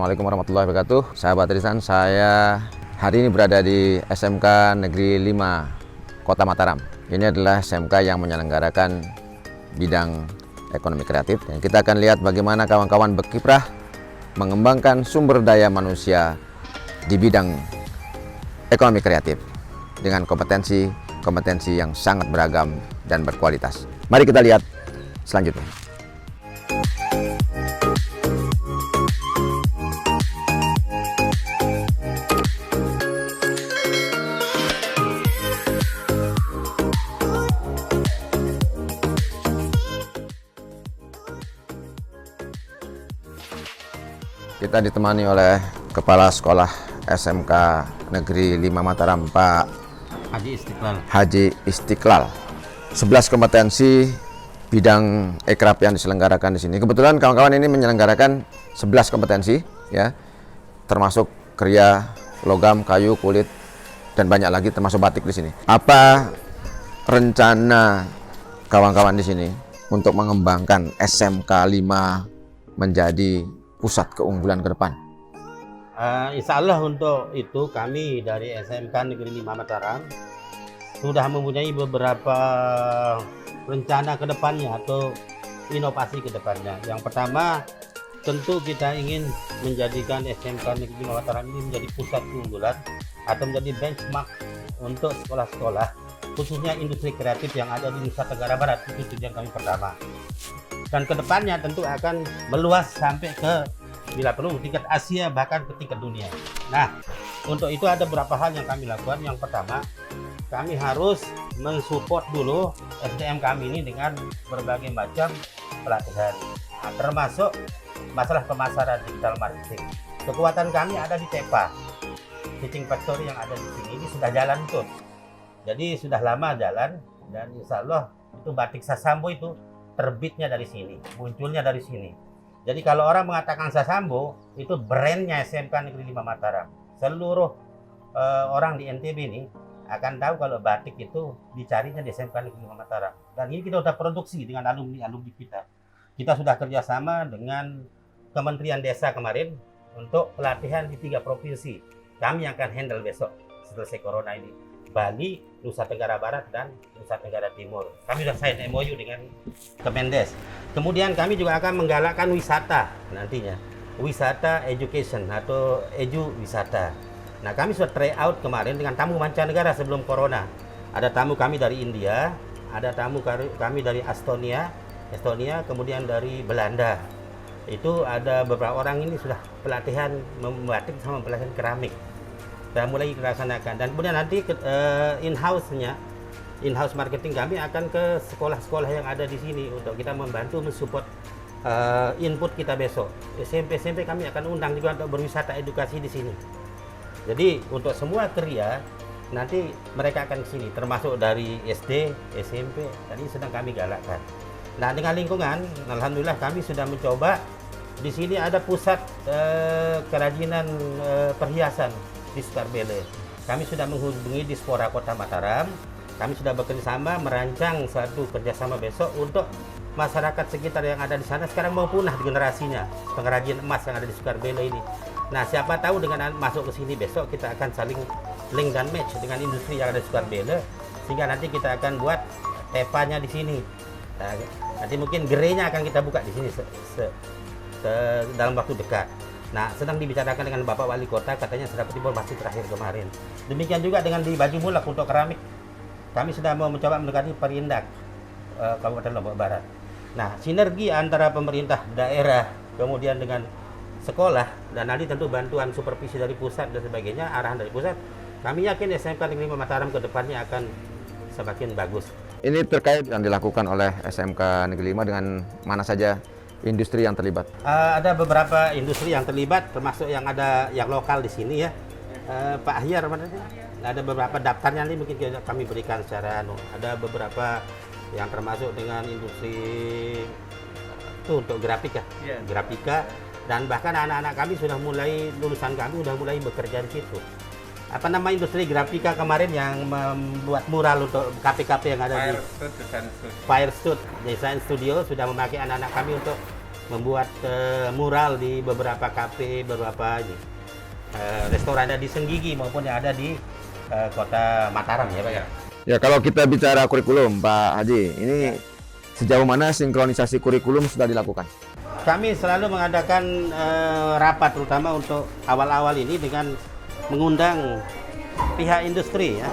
Assalamualaikum warahmatullahi wabarakatuh. Sahabat Risan, saya hari ini berada di SMK Negeri 5 Kota Mataram. Ini adalah SMK yang menyelenggarakan bidang ekonomi kreatif. Dan kita akan lihat bagaimana kawan-kawan berkiprah mengembangkan sumber daya manusia di bidang ekonomi kreatif dengan kompetensi yang sangat beragam dan berkualitas. Mari kita lihat selanjutnya. Kita ditemani oleh Kepala Sekolah SMK Negeri 5 Mataram, Pak Haji Istiqlal. 11 kompetensi bidang ekraf yang diselenggarakan di sini. Kebetulan kawan-kawan ini menyelenggarakan 11 kompetensi, ya, termasuk kriya, logam, kayu, kulit, dan banyak lagi, termasuk batik di sini. Apa rencana kawan-kawan di sini untuk mengembangkan SMK 5 menjadi pusat keunggulan ke depan? Insya Allah untuk itu kami dari SMK Negeri 5 Mataram sudah mempunyai beberapa rencana ke depannya atau inovasi ke depannya. Yang pertama, tentu kita ingin menjadikan SMK Negeri 5 Mataram ini menjadi pusat keunggulan atau menjadi benchmark untuk sekolah-sekolah khususnya industri kreatif yang ada di Nusa Tenggara Barat. Itu tujuan kami pertama. Dan kedepannya tentu akan meluas sampai ke bila perlu tingkat Asia bahkan ke tingkat dunia. Nah, untuk itu ada beberapa hal yang kami lakukan. Yang pertama, kami harus mensupport dulu SDM kami ini dengan berbagai macam pelatihan, termasuk masalah pemasaran digital marketing. Kekuatan kami ada di TEPA, Teaching Factory yang ada di sini. Ini sudah jalan tuh. Jadi sudah lama jalan dan insya Allah itu batik Sasambo itu terbitnya dari sini, munculnya dari sini. Jadi kalau orang mengatakan Sasambo, itu brandnya SMK Negeri 5 Mataram. Seluruh orang di NTB ini akan tahu kalau batik itu dicarinya di SMK Negeri 5 Mataram. Dan ini kita sudah produksi dengan alumni kita. Kita sudah kerjasama dengan Kementerian Desa kemarin untuk pelatihan di 3 provinsi. Kami yang akan handle besok selesai corona ini. Bali, Nusa Tenggara Barat, dan Nusa Tenggara Timur. Kami sudah sign MOU dengan Kemendes. Kemudian kami juga akan menggalakkan wisata nantinya. Wisata education atau edu wisata. Nah, kami sudah try out kemarin dengan tamu mancanegara sebelum corona. Ada tamu kami dari India, ada tamu kami dari Estonia, kemudian dari Belanda. Itu ada beberapa orang ini sudah pelatihan membatik sama pelatihan keramik. Sudah mulai kita laksanakan. Dan kemudian nanti in-house marketing kami akan ke sekolah-sekolah yang ada di sini untuk kita membantu mensupport input kita besok. SMP kami akan undang juga untuk berwisata edukasi di sini. Jadi untuk semua kriya nanti mereka akan ke sini, termasuk dari SD, SMP, tadi sedang kami galakkan. Nah, dengan lingkungan, alhamdulillah kami sudah mencoba di sini ada pusat kerajinan perhiasan di Sukarbele. Kami sudah menghubungi Dispora Kota Mataram. Kami sudah bekerjasama merancang suatu kerjasama besok untuk masyarakat sekitar yang ada di sana. Sekarang mau punah generasinya pengrajin emas yang ada di Sukarbele ini. Nah, siapa tahu dengan masuk ke sini besok kita akan saling link dan match dengan industri yang ada di Sukarbele, sehingga nanti kita akan buat tepanya di sini. Nah, nanti mungkin gerainya akan kita buka di sini dalam waktu dekat. Nah, sedang dibicarakan dengan Bapak Wali Kota, katanya sudah dapat informasi terakhir kemarin. Demikian juga dengan di Baju Mulak untuk keramik. Kami sudah mau mencoba mendekati Perindak Kabupaten Lombok Barat. Nah, sinergi antara pemerintah daerah, kemudian dengan sekolah, dan nanti tentu bantuan supervisi dari pusat dan sebagainya, arahan dari pusat, kami yakin SMK Negeri 5 Mataram ke depannya akan semakin bagus. Ini terkait yang dilakukan oleh SMK Negeri 5 dengan mana saja industri yang terlibat? Ada beberapa industri yang terlibat, termasuk yang ada yang lokal di sini ya. Pak Ahyar, mana sih? Ada beberapa daftarnya nih mungkin kami berikan secara ada beberapa yang termasuk dengan industri itu untuk grafika, grafika, dan bahkan anak-anak kami sudah mulai, lulusan kami sudah mulai bekerja di situ. Apa nama industri grafika kemarin yang membuat mural untuk kafe-kafe yang ada di Firestone Design Studio sudah memakai anak-anak kami untuk membuat mural di beberapa kafe, beberapa restoran ada di Senggigi maupun yang ada di kota Mataram ya Pak ya. Ya, kalau kita bicara kurikulum Pak Haji, ini sejauh mana sinkronisasi kurikulum sudah dilakukan? Kami selalu mengadakan rapat terutama untuk awal-awal ini dengan mengundang pihak industri ya.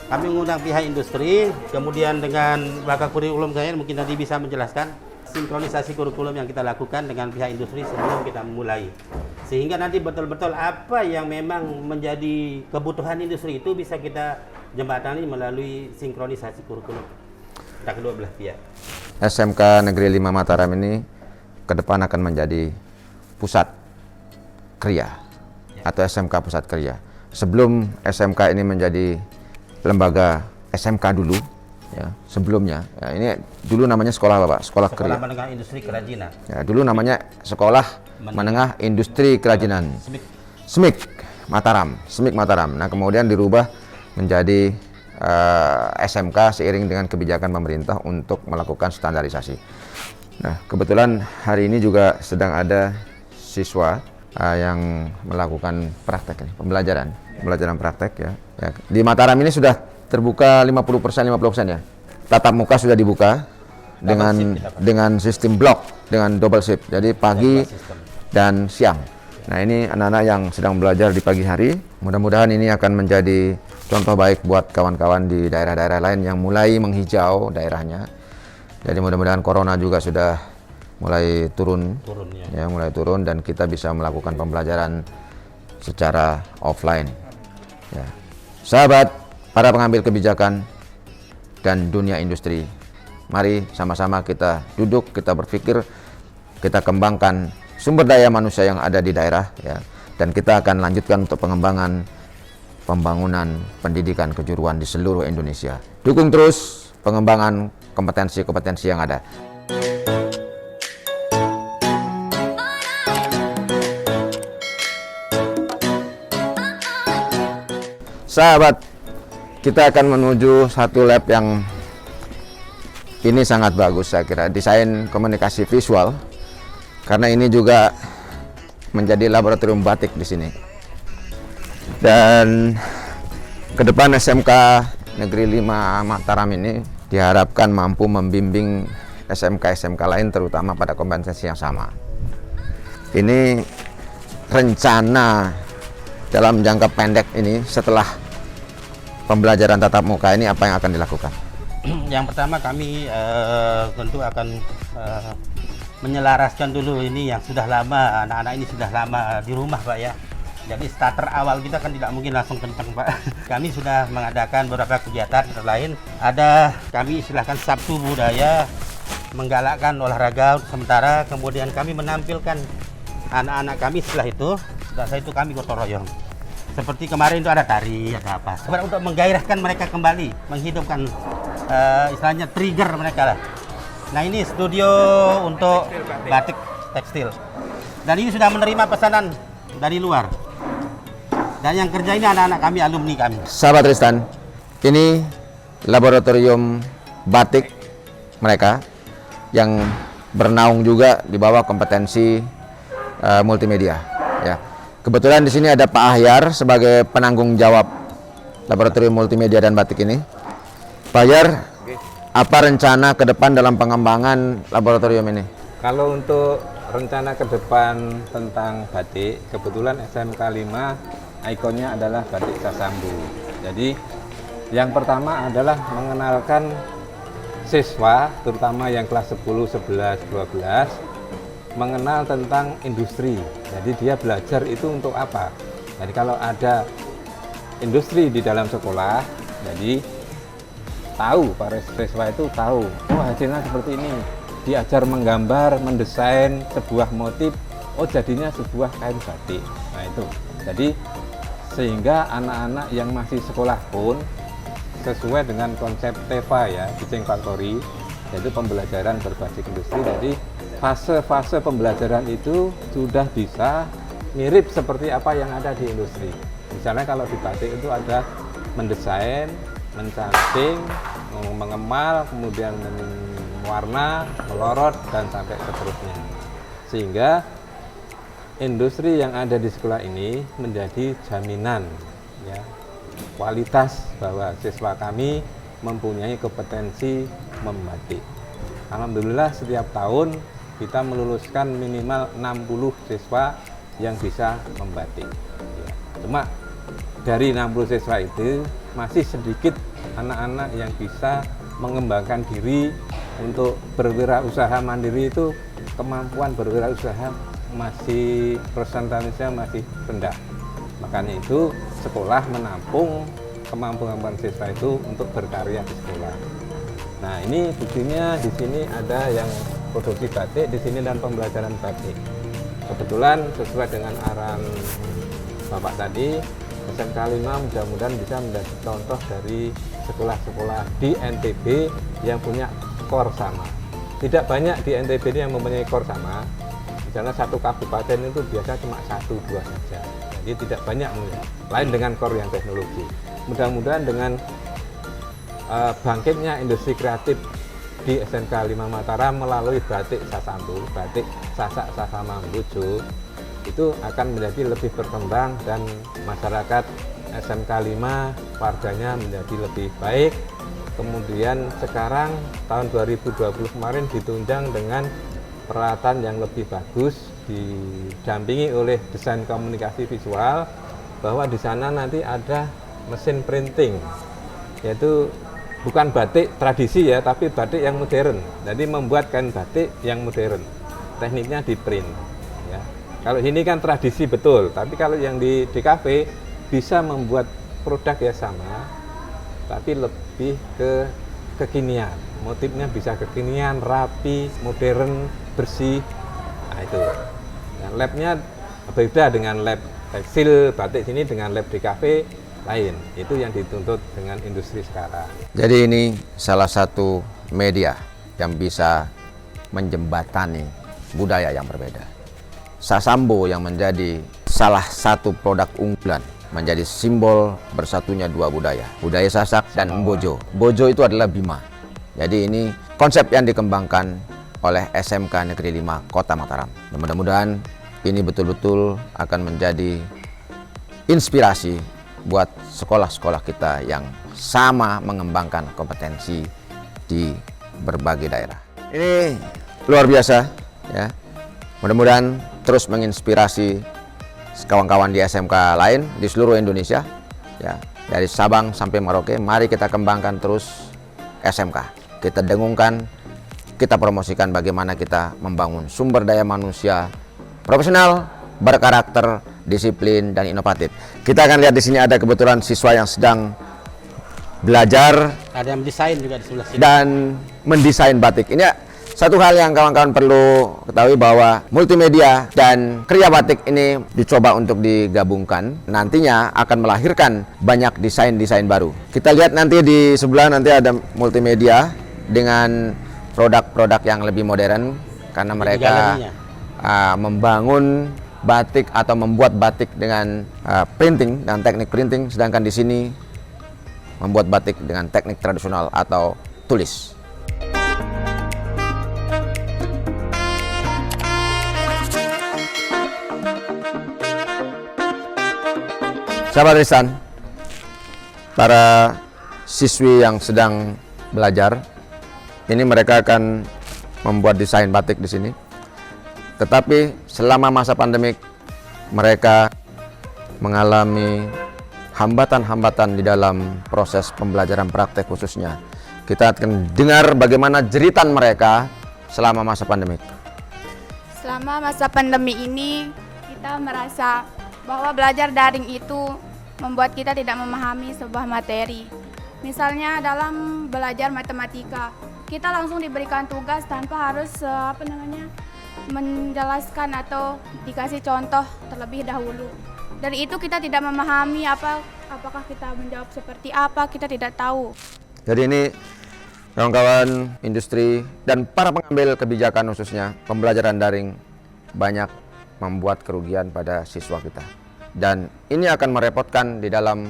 Kami mengundang pihak industri, kemudian dengan bakal kurikulum saya mungkin nanti bisa menjelaskan sinkronisasi kurikulum yang kita lakukan dengan pihak industri sebelum kita memulai. Sehingga nanti betul-betul apa yang memang menjadi kebutuhan industri itu bisa kita jembatani melalui sinkronisasi kurikulum kita kedua belah pihak. SMK Negeri 5 Mataram ini ke depan akan menjadi pusat kriya atau SMK pusat kriya. Sebelum SMK ini menjadi lembaga SMK dulu, ya, sebelumnya, ya, ini dulu namanya sekolah apa Pak? Sekolah Menengah Industri Kerajinan. Ya, dulu namanya Sekolah Menengah Industri Kerajinan. SMIK Mataram. SMIK Mataram. Nah, kemudian dirubah menjadi SMK seiring dengan kebijakan pemerintah untuk melakukan standarisasi. Nah, kebetulan hari ini juga sedang ada siswa yang melakukan praktek ini, pembelajaran praktek ya. Di Mataram ini sudah terbuka 50% ya. Tatap muka sudah dibuka dengan sistem blok, dengan double shift. Jadi pagi dan siang. Nah, ini anak-anak yang sedang belajar di pagi hari. Mudah-mudahan ini akan menjadi contoh baik buat kawan-kawan di daerah-daerah lain yang mulai menghijau daerahnya. Jadi mudah-mudahan corona juga sudah mulai turun ya, mulai turun dan kita bisa melakukan pembelajaran secara offline. Ya. Sahabat, para pengambil kebijakan dan dunia industri, mari sama-sama kita duduk, kita berpikir, kita kembangkan sumber daya manusia yang ada di daerah ya, dan kita akan lanjutkan untuk pengembangan pembangunan pendidikan kejuruan di seluruh Indonesia. Dukung terus pengembangan kompetensi-kompetensi yang ada. Sahabat, kita akan menuju satu lab yang ini sangat bagus saya kira, desain komunikasi visual, karena ini juga menjadi laboratorium batik di sini. Dan ke depan SMK Negeri 5 Mataram ini diharapkan mampu membimbing SMK-SMK lain terutama pada kompetensi yang sama. Ini rencana dalam jangka pendek ini setelah pembelajaran tatap muka ini apa yang akan dilakukan? Yang pertama kami tentu akan menyelaraskan dulu ini yang sudah lama, anak-anak ini sudah lama di rumah Pak ya. Jadi starter awal kita kan tidak mungkin langsung kencang Pak. Kami sudah mengadakan beberapa kegiatan lain. Ada kami istilahkan Sabtu Budaya, menggalakkan olahraga sementara, kemudian kami menampilkan anak-anak kami setelah itu kami gotong royong. Seperti kemarin itu ada tari, ada apa. Sebenarnya untuk menggairahkan mereka kembali, menghidupkan istilahnya trigger mereka lah. Nah, ini studio untuk batik tekstil. Dan ini sudah menerima pesanan dari luar. Dan yang kerja ini anak-anak kami, alumni kami. Sahabat Tristan, ini laboratorium batik mereka yang bernaung juga di bawah kompetensi multimedia. Ya, kebetulan di sini ada Pak Ahyar sebagai penanggung jawab laboratorium multimedia dan batik ini. Pak Ahyar, apa rencana ke depan dalam pengembangan laboratorium ini? Kalau untuk rencana ke depan tentang batik, kebetulan SMK 5 ikonnya adalah batik Sasambu. Jadi yang pertama adalah mengenalkan siswa, terutama yang kelas 10, 11, 12, mengenal tentang industri. Jadi dia belajar itu untuk apa? Jadi kalau ada industri di dalam sekolah, jadi tahu, para siswa itu tahu, oh hasilnya seperti ini. Diajar menggambar, mendesain sebuah motif, oh jadinya sebuah kain batik. Nah itu, jadi sehingga anak-anak yang masih sekolah pun sesuai dengan konsep TEFA ya, Teaching Factory, yaitu pembelajaran berbasis industri. Jadi fase-fase pembelajaran itu sudah bisa mirip seperti apa yang ada di industri. Misalnya kalau di batik itu ada mendesain, mencanting, mengemal, kemudian mewarna, melorot, dan sampai seterusnya. sehingga industri yang ada di sekolah ini menjadi jaminan ya, kualitas bahwa siswa kami mempunyai kompetensi membatik. Alhamdulillah setiap tahun kita meluluskan minimal 60 siswa yang bisa membatik. Ya. Cuma dari 60 siswa itu masih sedikit anak-anak yang bisa mengembangkan diri untuk berwirausaha mandiri. Itu kemampuan berwirausaha masih persentasenya masih rendah. Makanya itu sekolah menampung kemampuan siswa itu untuk berkarya di sekolah. Nah, ini buktinya di sini ada yang produksi batik di sini dan pembelajaran batik. Kebetulan sesuai dengan arahan Bapak tadi, SMK 5 mudah-mudahan bisa menjadi contoh dari sekolah-sekolah di NTB yang punya core sama. Tidak banyak di NTB ini yang mempunyai core sama. Misalnya satu kabupaten itu biasa cuma 1-2 saja. Jadi tidak banyak, lain dengan core yang teknologi. Mudah-mudahan dengan bangkitnya industri kreatif di SMK 5 Mataram melalui batik Sasambu, batik Sasak Sasamambujo, itu akan menjadi lebih berkembang dan masyarakat SMK 5 warganya menjadi lebih baik. Kemudian sekarang tahun 2020 kemarin ditunjang dengan peralatan yang lebih bagus, didampingi oleh desain komunikasi visual, bahwa di sana nanti ada mesin printing, yaitu bukan batik tradisi ya, tapi batik yang modern. Jadi membuat kain batik yang modern, tekniknya di print ya. Kalau ini kan tradisi betul, tapi kalau yang di DKV bisa membuat produk ya sama, tapi lebih ke kekinian. Motifnya bisa kekinian, rapi, modern, bersih. Nah itu. Nah, labnya berbeda dengan lab tekstil batik sini dengan lab DKV lain. Itu yang dituntut dengan industri sekarang. Jadi ini salah satu media yang bisa menjembatani budaya yang berbeda. Sasambo yang menjadi salah satu produk unggulan, menjadi simbol bersatunya dua budaya, budaya Sasak dan Mbojo. Bojo itu adalah Bima. Jadi ini konsep yang dikembangkan oleh SMK Negeri 5 Kota Mataram. Mudah-mudahan ini betul-betul akan menjadi inspirasi buat sekolah-sekolah kita yang sama mengembangkan kompetensi di berbagai daerah. Ini luar biasa ya. Mudah-mudahan terus menginspirasi kawan-kawan di SMK lain di seluruh Indonesia ya, dari Sabang sampai Merauke. Mari kita kembangkan terus SMK. Kita dengungkan, kita promosikan bagaimana kita membangun sumber daya manusia profesional, berkarakter, disiplin dan inovatif. Kita akan lihat di sini ada kebetulan siswa yang sedang belajar, Ada yang desain juga di sebelah sini. dan mendesain batik. Ini satu hal yang kawan-kawan perlu ketahui, bahwa multimedia dan kriya batik ini dicoba untuk digabungkan. Nantinya akan melahirkan banyak desain-desain baru. Kita lihat nanti di sebelah nanti ada multimedia dengan produk-produk yang lebih modern, karena mereka membangun batik atau membuat batik dengan printing dan teknik printing, sedangkan di sini membuat batik dengan teknik tradisional atau tulis. Sahabat Risan, para siswi yang sedang belajar, ini mereka akan membuat desain batik di sini. Tetapi selama masa pandemik, mereka mengalami hambatan-hambatan di dalam proses pembelajaran praktek khususnya. Kita akan dengar bagaimana jeritan mereka selama masa pandemik. Selama masa pandemi ini, kita merasa bahwa belajar daring itu membuat kita tidak memahami sebuah materi. Misalnya dalam belajar matematika, kita langsung diberikan tugas tanpa harus menjelaskan atau dikasih contoh terlebih dahulu. Dari itu kita tidak memahami apakah kita menjawab seperti apa, kita tidak tahu. Jadi ini kawan-kawan industri dan para pengambil kebijakan khususnya, pembelajaran daring banyak membuat kerugian pada siswa kita. Dan ini akan merepotkan di dalam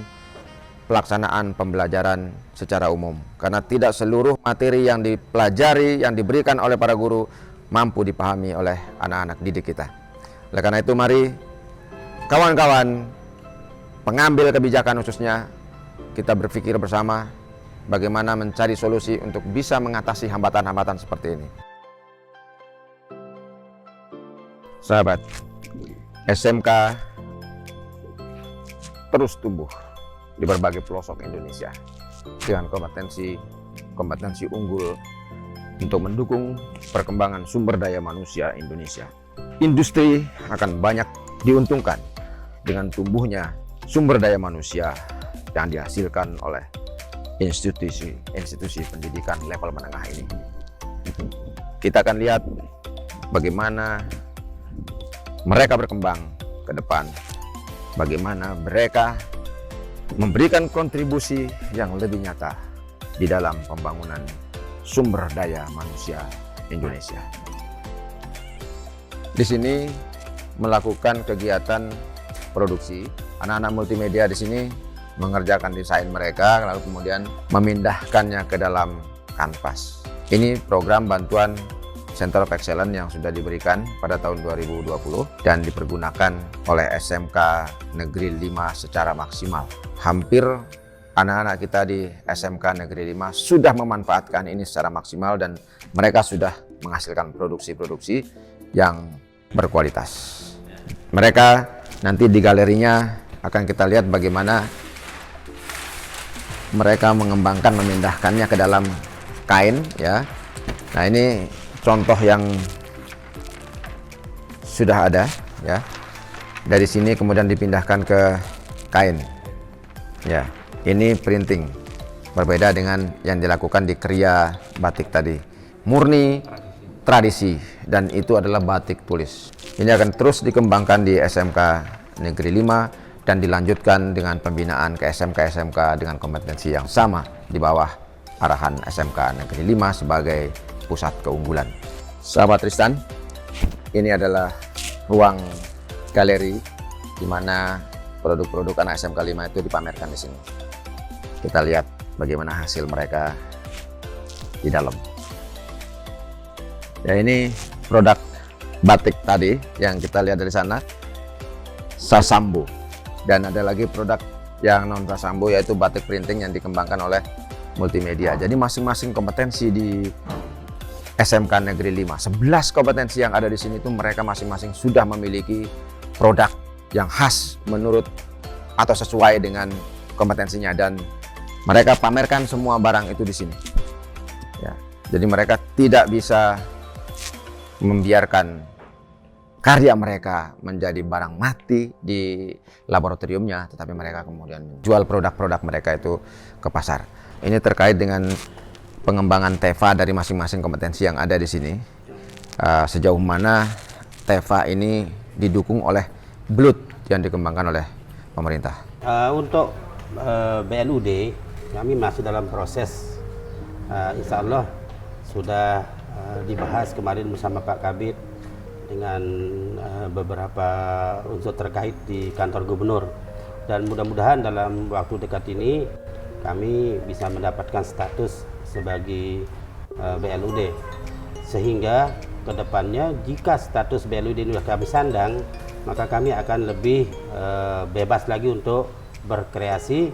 pelaksanaan pembelajaran secara umum. Karena tidak seluruh materi yang dipelajari, yang diberikan oleh para guru mampu dipahami oleh anak-anak didik kita. Oleh karena itu mari kawan-kawan pengambil kebijakan khususnya kita berpikir bersama bagaimana mencari solusi untuk bisa mengatasi hambatan-hambatan seperti ini. Sahabat, SMK terus tumbuh di berbagai pelosok Indonesia dengan kompetensi unggul untuk mendukung perkembangan sumber daya manusia Indonesia. Industri akan banyak diuntungkan dengan tumbuhnya sumber daya manusia yang dihasilkan oleh institusi pendidikan level menengah ini. Kita akan lihat bagaimana mereka berkembang ke depan, bagaimana mereka memberikan kontribusi yang lebih nyata di dalam pembangunan sumber daya manusia Indonesia. Di sini melakukan kegiatan produksi, anak-anak multimedia di sini mengerjakan desain mereka, lalu kemudian memindahkannya ke dalam kanvas. Ini program bantuan Center of Excellence yang sudah diberikan pada tahun 2020 dan dipergunakan oleh SMK Negeri 5 secara maksimal. Hampir anak-anak kita di SMK Negeri 5 sudah memanfaatkan ini secara maksimal dan mereka sudah menghasilkan produksi-produksi yang berkualitas. Mereka nanti di galerinya akan kita lihat bagaimana mereka mengembangkan, memindahkannya ke dalam kain ya. Nah, ini contoh yang sudah ada ya. Dari sini kemudian dipindahkan ke kain. Ya, ini printing. Berbeda dengan yang dilakukan di kriya batik tadi. Murni tradisi dan itu adalah batik tulis. Ini akan terus dikembangkan di SMK Negeri 5 dan dilanjutkan dengan pembinaan ke SMK-SMK dengan kompetensi yang sama di bawah arahan SMK Negeri 5 sebagai pusat keunggulan. Sahabat Tristan, ini adalah ruang galeri di mana produk-produk anak SMK 5 itu dipamerkan di sini. Kita lihat bagaimana hasil mereka di dalam. Ya, ini produk batik tadi yang kita lihat dari sana, Sasambu. Dan ada lagi produk yang non Sasambu yaitu batik printing yang dikembangkan oleh multimedia. Jadi masing-masing kompetensi di SMK Negeri 5, 11 kompetensi yang ada di sini itu mereka masing-masing sudah memiliki produk yang khas menurut atau sesuai dengan kompetensinya dan mereka pamerkan semua barang itu di sini. Ya, jadi mereka tidak bisa membiarkan karya mereka menjadi barang mati di laboratoriumnya, tetapi mereka kemudian menjual produk-produk mereka itu ke pasar. Ini terkait dengan pengembangan TEVA dari masing-masing kompetensi yang ada di sini. Sejauh mana TEVA ini didukung oleh BLUT yang dikembangkan oleh pemerintah. Untuk BLUD, kami masih dalam proses, insya Allah sudah dibahas kemarin bersama Pak Kabid dengan beberapa unsur terkait di kantor gubernur dan mudah-mudahan dalam waktu dekat ini kami bisa mendapatkan status sebagai BLUD sehingga kedepannya jika status BLUD ini sudah kami sandang maka kami akan lebih bebas lagi untuk berkreasi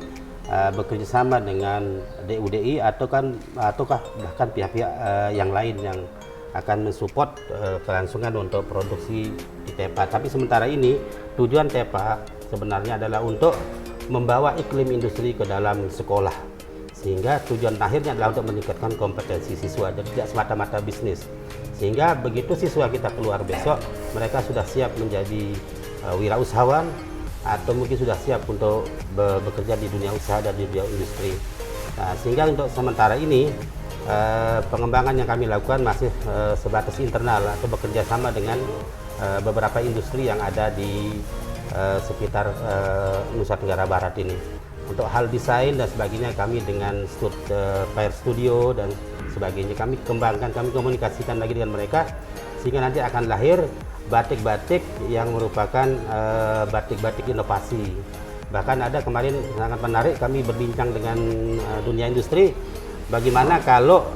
bekerjasama dengan DUDI ataukah bahkan pihak-pihak yang lain yang akan mensupport kelangsungan untuk produksi di TEPA. Tapi sementara ini tujuan TEPA sebenarnya adalah untuk membawa iklim industri ke dalam sekolah sehingga tujuan akhirnya adalah untuk meningkatkan kompetensi siswa dan tidak semata-mata bisnis sehingga begitu siswa kita keluar besok mereka sudah siap menjadi wirausahawan atau mungkin sudah siap untuk bekerja di dunia usaha dan di dunia industri. Nah, sehingga untuk sementara ini pengembangan yang kami lakukan masih sebatas internal atau bekerja sama dengan beberapa industri yang ada di sekitar Nusa Tenggara Barat ini. Untuk hal desain dan sebagainya kami dengan Fire Studio dan sebagainya kami kembangkan, kami komunikasikan lagi dengan mereka sehingga nanti akan lahir batik-batik yang merupakan batik-batik inovasi. Bahkan ada kemarin sangat menarik kami berbincang dengan dunia industri bagaimana kalau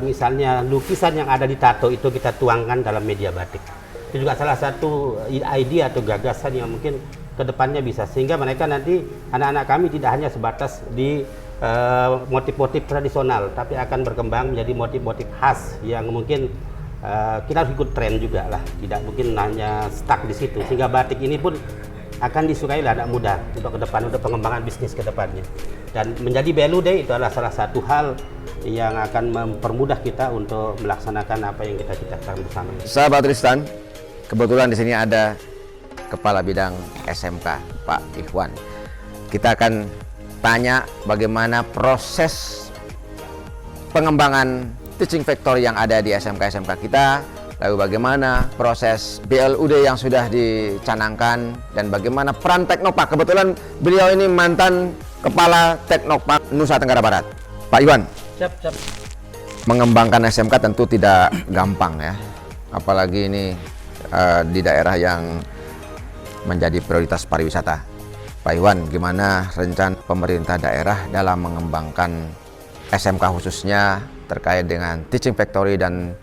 misalnya lukisan yang ada di tato itu kita tuangkan dalam media batik. Itu juga salah satu ide atau gagasan yang mungkin kedepannya bisa, sehingga mereka nanti anak-anak kami tidak hanya sebatas di motif-motif tradisional, tapi akan berkembang menjadi motif-motif khas yang mungkin kita harus ikut tren juga lah, tidak mungkin hanya stuck di situ, sehingga batik ini pun akan disukai oleh anak muda untuk ke depan, untuk pengembangan bisnis ke depannya. Dan menjadi BLUD itu adalah salah satu hal yang akan mempermudah kita untuk melaksanakan apa yang kita cita-citakan bersama. Sahabat Tristan, kebetulan di sini ada Kepala Bidang SMK, Pak Ikhwan. Kita akan tanya bagaimana proses pengembangan teaching factory yang ada di SMK-SMK kita, lalu bagaimana proses BLUD yang sudah dicanangkan, dan bagaimana peran Teknopark. Kebetulan beliau ini mantan Kepala Teknopark Nusa Tenggara Barat. Pak Iwan, Siap. mengembangkan SMK tentu tidak gampang ya, apalagi ini di daerah yang menjadi prioritas pariwisata. Pak Iwan, gimana rencana pemerintah daerah dalam mengembangkan SMK khususnya terkait dengan teaching factory dan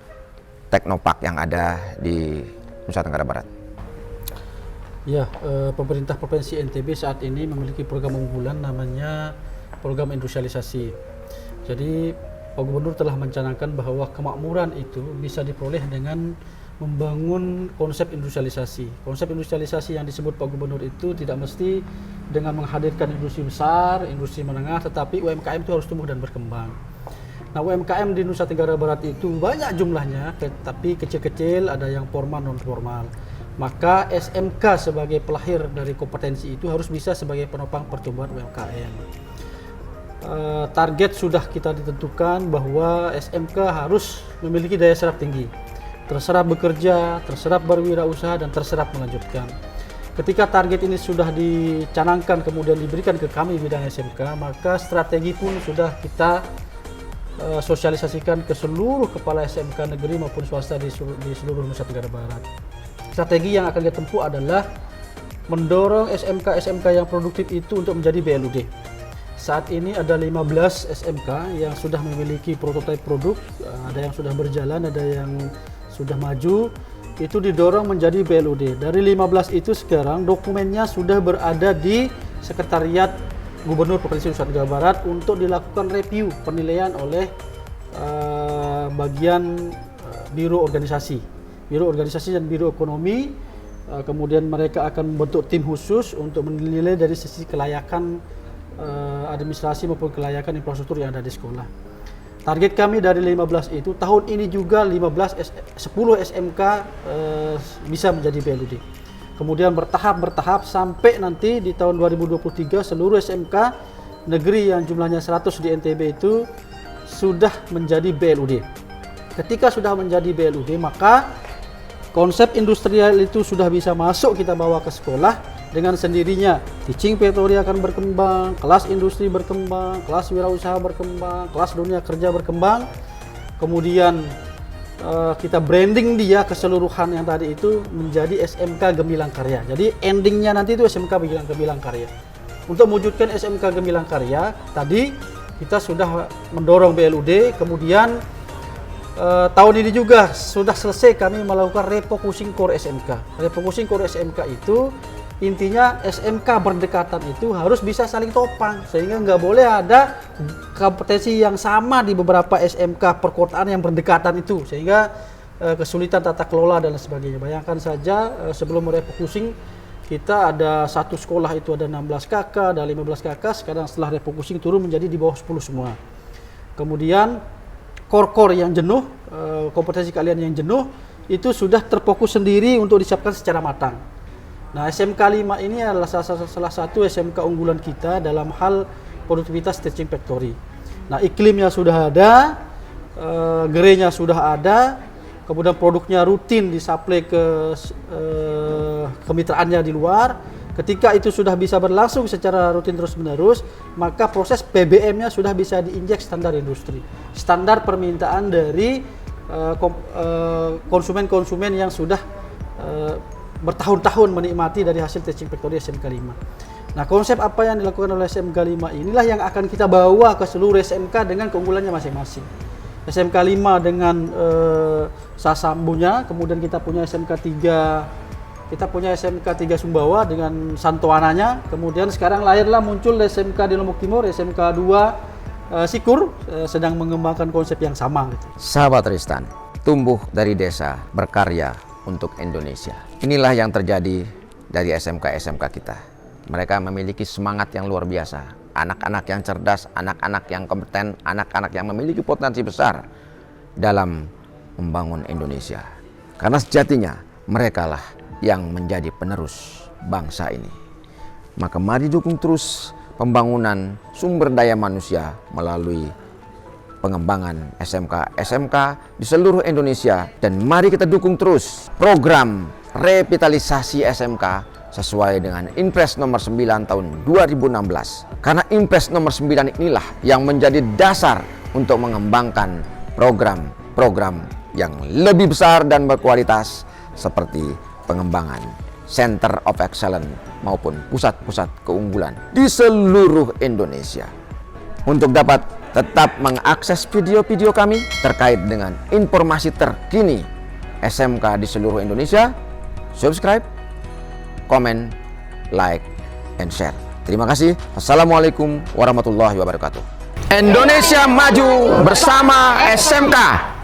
Teknopark yang ada di Nusa Tenggara Barat? Ya, pemerintah Provinsi NTB saat ini memiliki program unggulan namanya program industrialisasi. Jadi Pak Gubernur telah mencanangkan bahwa kemakmuran itu bisa diperoleh dengan membangun konsep industrialisasi. Konsep industrialisasi yang disebut Pak Gubernur itu tidak mesti dengan menghadirkan industri besar, industri menengah, tetapi UMKM itu harus tumbuh dan berkembang. Nah, UMKM di Nusa Tenggara Barat itu banyak jumlahnya, tapi kecil-kecil, ada yang formal, non-formal. Maka SMK sebagai pelahir dari kompetensi itu harus bisa sebagai penopang pertumbuhan UMKM. Target sudah kita ditentukan bahwa SMK harus memiliki daya serap tinggi, terserap bekerja, terserap berwirausaha, dan terserap melanjutkan. Ketika target ini sudah dicanangkan kemudian diberikan ke kami bidang SMK, maka strategi pun sudah kita sosialisasikan ke seluruh kepala SMK negeri maupun swasta di seluruh Nusa Tenggara Barat. Strategi yang akan kita tempuh adalah mendorong SMK-SMK yang produktif itu untuk menjadi BLUD. Saat ini ada 15 SMK yang sudah memiliki prototipe produk, ada yang sudah berjalan, ada yang sudah maju, itu didorong menjadi BLUD. Dari 15 itu sekarang dokumennya sudah berada di Sekretariat Gubernur Provinsi Nusa Tenggara Barat untuk dilakukan review penilaian oleh bagian Biro Organisasi dan Biro Ekonomi. Kemudian mereka akan membentuk tim khusus untuk menilai dari sisi kelayakan administrasi maupun kelayakan infrastruktur yang ada di sekolah. Target kami dari 15 itu tahun ini juga 10 SMK bisa menjadi BLUD. Kemudian bertahap sampai nanti di tahun 2023 seluruh SMK negeri yang jumlahnya 100 di NTB itu sudah menjadi BLUD. Ketika sudah menjadi BLUD, maka konsep industrial itu sudah bisa masuk kita bawa ke sekolah dengan sendirinya. Teaching factory akan berkembang, kelas industri berkembang, kelas wirausaha berkembang, kelas dunia kerja berkembang. Kemudian kita branding dia keseluruhan yang tadi itu menjadi SMK Gemilang Karya. Jadi endingnya nanti itu SMK Gemilang Karya. Untuk mewujudkan SMK Gemilang Karya, tadi kita sudah mendorong BLUD, kemudian tahun ini juga sudah selesai kami melakukan refocusing core SMK. Refocusing core SMK itu intinya SMK berdekatan itu harus bisa saling topang, sehingga nggak boleh ada kompetensi yang sama di beberapa SMK perkotaan yang berdekatan itu, sehingga kesulitan tata kelola dan sebagainya. Bayangkan saja sebelum refocusing kita ada satu sekolah itu ada 16 kakak, ada 15 kakak, sekarang setelah refocusing turun menjadi di bawah 10 semua. Kemudian core yang jenuh, kompetensi kalian yang jenuh itu sudah terfokus sendiri untuk disiapkan secara matang. Nah, SMK 5 ini adalah salah satu SMK unggulan kita dalam hal produktivitas teaching factory. Nah, iklimnya sudah ada, gerenya sudah ada, kemudian produknya rutin disuplai ke kemitraannya di luar. Ketika itu sudah bisa berlangsung secara rutin terus-menerus, maka proses PBM-nya sudah bisa diinjek standar industri, standar permintaan dari konsumen-konsumen yang sudah bertahun-tahun menikmati dari hasil teaching factory SMK 5. Nah, konsep apa yang dilakukan oleh SMK 5 inilah yang akan kita bawa ke seluruh SMK dengan keunggulannya masing-masing. SMK 5 dengan Sasambunya, kemudian kita punya SMK 3 Sumbawa dengan Santoananya, kemudian sekarang lahirlah muncul SMK di Lombok Timur, SMK 2 Sikur sedang mengembangkan konsep yang sama gitu. Sahabat Tristan, tumbuh dari desa, berkarya untuk Indonesia. Inilah yang terjadi dari SMK-SMK kita. Mereka memiliki semangat yang luar biasa. Anak-anak yang cerdas, anak-anak yang kompeten, anak-anak yang memiliki potensi besar dalam membangun Indonesia. Karena sejatinya merekalah yang menjadi penerus bangsa ini. Maka mari dukung terus pembangunan sumber daya manusia melalui pengembangan SMK-SMK di seluruh Indonesia, dan mari kita dukung terus program revitalisasi SMK sesuai dengan Impres nomor 9 tahun 2016. Karena Impres nomor 9 inilah yang menjadi dasar untuk mengembangkan program-program yang lebih besar dan berkualitas seperti pengembangan Center of Excellence maupun pusat-pusat keunggulan di seluruh Indonesia. Untuk dapat tetap mengakses video-video kami terkait dengan informasi terkini SMK di seluruh Indonesia, subscribe, komen, like, and share. Terima kasih. Assalamualaikum warahmatullahi wabarakatuh. Indonesia maju bersama SMK.